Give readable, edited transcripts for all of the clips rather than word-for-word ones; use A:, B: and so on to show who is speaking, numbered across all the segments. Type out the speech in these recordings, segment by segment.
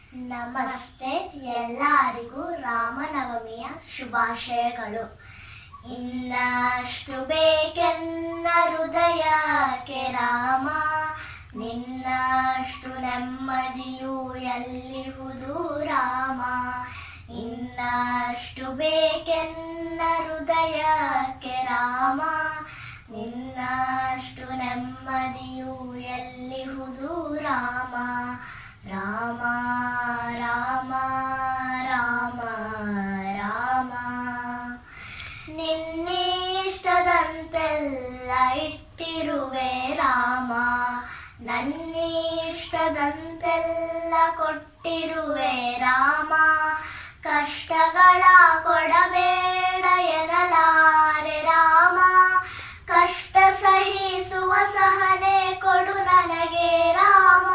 A: ನಮಸ್ತೆ, ಎಲ್ಲರಿಗೂ ರಾಮನವಮಿಯ ಶುಭಾಶಯಗಳು. ಇನ್ನಷ್ಟು ಬೇಕೆನ್ನ ಹೃದಯಕ್ಕೆ ರಾಮ, ನಿನ್ನಷ್ಟು ನೆಮ್ಮದಿಯು ಎಲ್ಲಿಹುದು ರಾಮ. ಇನ್ನಷ್ಟು ಬೇಕೆನ್ನ ಹೃದಯಕ್ಕೆ ರಾಮ, ನಿನ್ನಷ್ಟು ನೆಮ್ಮದಿಯು ಎಲ್ಲಿಹುದು ರಾಮ. ರಾಮ ರಾಮ ರಾಮ ರಾಮ, ನಿನ್ನಿಷ್ಟದಂತೆಲ್ಲ ಇಟ್ಟಿರುವೆ ರಾಮ, ನನ್ನಿಷ್ಟದಂತೆಲ್ಲ ಕೊಟ್ಟಿರುವೆ ರಾಮ. ಕಷ್ಟಗಳ ಕೊಡಬೇಡ ಎನ್ನಲಾರೆ ರಾಮ, ಕಷ್ಟ ಸಹಿಸುವ ಸಹನೆ ಕೊಡು ನನಗೆ ರಾಮ.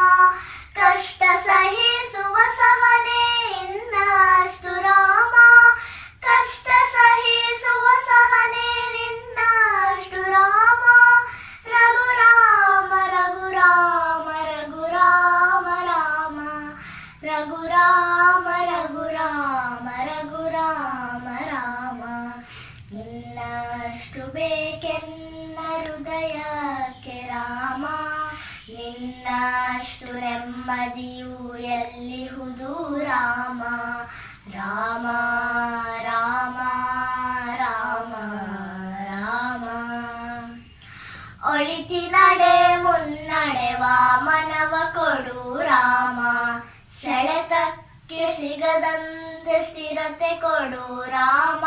A: ಕಷ್ಟ ಸಹಿಸುವ ಸಹನೆ ಇನ್ನಷ್ಟು ರಾಮ, ಕಷ್ಟ ಸಹಿಸುವ ಸಹನೆ ನಿನ್ನಷ್ಟು ರಾಮ. ರಘುರಾಮ ರಘುರಾಮ ರಘುರಾಮ ರಾಮ, ರಘುರಾಮ ರಘುರಾಮ ರಘುರಾಮ ರಾಮ. ನಿನ್ನಷ್ಟು ಬೇಕೆನ್ನ ಹೃದಯಕ್ಕೆ ರಾಮ, ನಿನ್ನಷ್ಟು ನೆಮ್ಮದಿಯು ಎಲ್ಲಿಹುದು ರಾಮ. ರಾಮ ರಾಮ ರಾಮ ರಾಮ, ಒಳಿತಿ ನಡೆ ಮುನ್ನಡೆವ ಮನವ ಕೊಡು ರಾಮ, ಸೆಳೆತಕ್ಕೆ ಸಿಗದಂತೆ ಸ್ಥಿರತೆ ಕೊಡು ರಾಮ.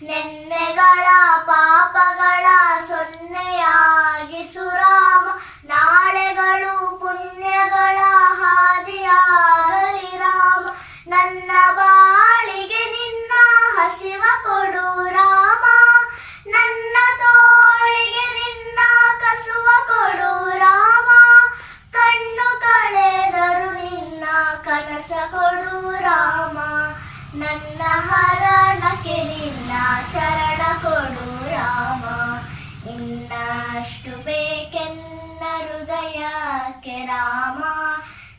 A: ನೆನ್ನೆಗಳ ಪಾಪಗಳ ಸೊನ್ನೆಯಾಗಿಸು ರಾಮ, ನಾಳೆಗಳು ಪುಣ್ಯಗಳ ಹಾದಿಯಾಗಲಿ ರಾಮ. ನನ್ನ ಬಾಳಿಗೆ ನಿನ್ನ ಹಸಿವ ಕೊಡು ರಾಮ, ನನ್ನ ತೋಳಿಗೆ ನಿನ್ನ ಕಸುವ ಕೊಡು ರಾಮ. ಕಣ್ಣು ಕಳೆದರು ನಿನ್ನ ಕನಸ ಕೊಡು ರಾಮ, ನನ್ನ ಹರಣಕ್ಕೆ ನಿನ್ನ ಚರಣ ಕೊಡು ರಾಮ. ಇನ್ನಷ್ಟು ಬೇಕೆನ್ನ ಹೃದಯಕ್ಕೆ ರಾಮ,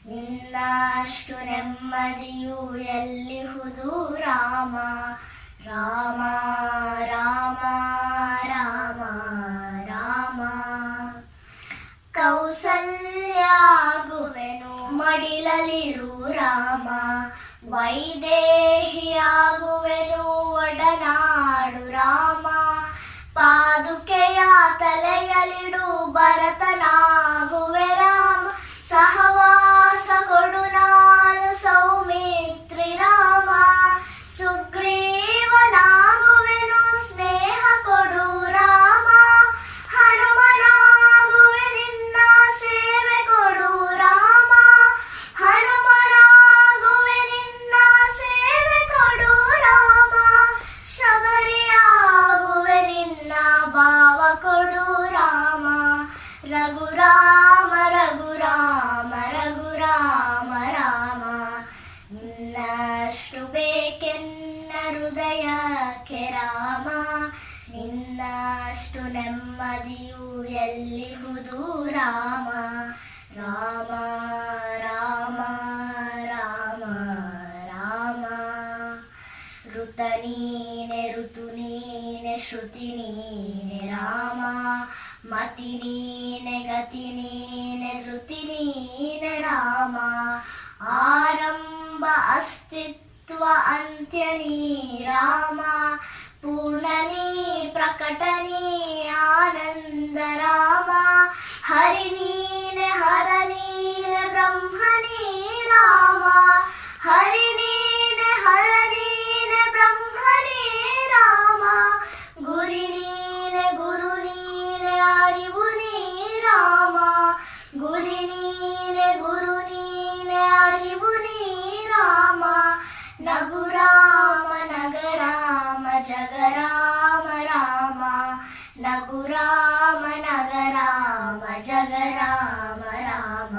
A: ನಿನ್ನಷ್ಟು ನೆಮ್ಮದಿಯು ಎಲ್ಲಿಹುದು ರಾಮ. ರಾಮ ರಾಮ ರಾಮ ರಾಮ, ಕೌಸಲ್ಯಾಗುವೆನು ಮಡಿಲಲಿರು ರಾಮ, ವೈದೇಹಿಯಾಗುವೆನು ಒಡನಾಡು ರಾಮ. ಪಾದುಕೆಯ ತಲೆಯಲಿಡು ಭರತನಾಗುವೆ ರಾಮ, ಸಹವಾಸ ಕೊಡು ನಾನು ಸೌಮಿತ್ರಿ ರಾಮ. ಸುಗ್ರೀವನಾಗುವೆನು ಸ್ನೇಹ ಕೊಡು ರಾಮ, ಹನುಮನಾಗುವೆ ನಿನ್ನ ಸೇವೆ ಕೊಡು ರಾಮ. ಹನುಮನಾಗುವೆ ನಿನ್ನ ಸೇವೆ ಕೊಡು ರಾಮ, ಶಬರಿಯಾಗುವೆ ನಿನ್ನ ಭಾವ ಕೊಡು ರಾಮ. ರಘುರಾಮ ರಘುರಾಮ ರಘುರಾಮ ರಾಮ, ನಿನ್ನಷ್ಟು ಬೇಕೆನ್ನ ಹೃದಯಕ್ಕೆ ರಾಮ, ನಿನ್ನಷ್ಟು ನೆಮ್ಮದಿಯು ಎಲ್ಲಿಹುದು ರಾಮ. ರಾಮ ರಾಮ ರಾಮ ರಾಮ, ಋತ ನೀನೆ ಋತು ನೀನೆ ಶ್ರುತಿ ನೀನೆ ರಾಮ, ಮತಿ ನೀನೆ ಗತಿ ನೀನೆ ಧೃತಿ ನೀನೆ ರಾಮ. ಆರಂಭ ಅಸ್ತಿತ್ವ ಅಂತ್ಯ ನೀ ರಾಮ, ಪೂರ್ಣ ನೀ ಪ್ರಕಟ ನೀ ಆನಂದ ರಾಮ. ಹರಿ ನೀನೆ ಹರ ನೀನೆ ಬ್ರಹ್ಮ ನೀ ರಾಮ, ಹರಿ ನೀನೆ ಹರ ನೀನೆ ಬ್ರಹ್ಮ ನೀ ರಾಮ. ಗುರಿ ನೀನೆ ಗುರು ನೀನೆ ಅರಿವು ನೀ ರಾಮ, ಗುರಿ ನೀನೆ ಗುರು ನೀನೆ ಅರಿವು ನೀ ರಾಮ. ನಗು ರಾಮ ನಗರಾಮ ಜಗರಾಮ ರಾಮ, ನಗು ರಾಮ ನಗರಾಮ ಜಗರಾಮ ರಾಮ.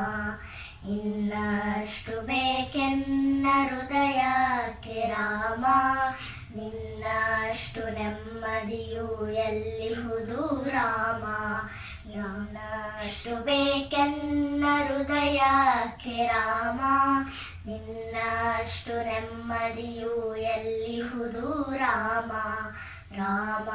A: ಇನ್ನಷ್ಟು ಬೇಕೆನ್ನ ಹೃದಯಕ್ಕೆ ರಾಮ, ನಿನ್ನಷ್ಟು ನೆಮ್ಮದಿಯು ಎಲ್ಲಿಹುದು ರಾಮ. ಇನ್ನಷ್ಟು ಬೇಕೆನ್ನ ಹೃದಯಕ್ಕೆ ರಾಮ, ನಿನ್ನಷ್ಟು ನೆಮ್ಮದಿಯು ಎಲ್ಲಿಹುದು ರಾಮ ರಾಮ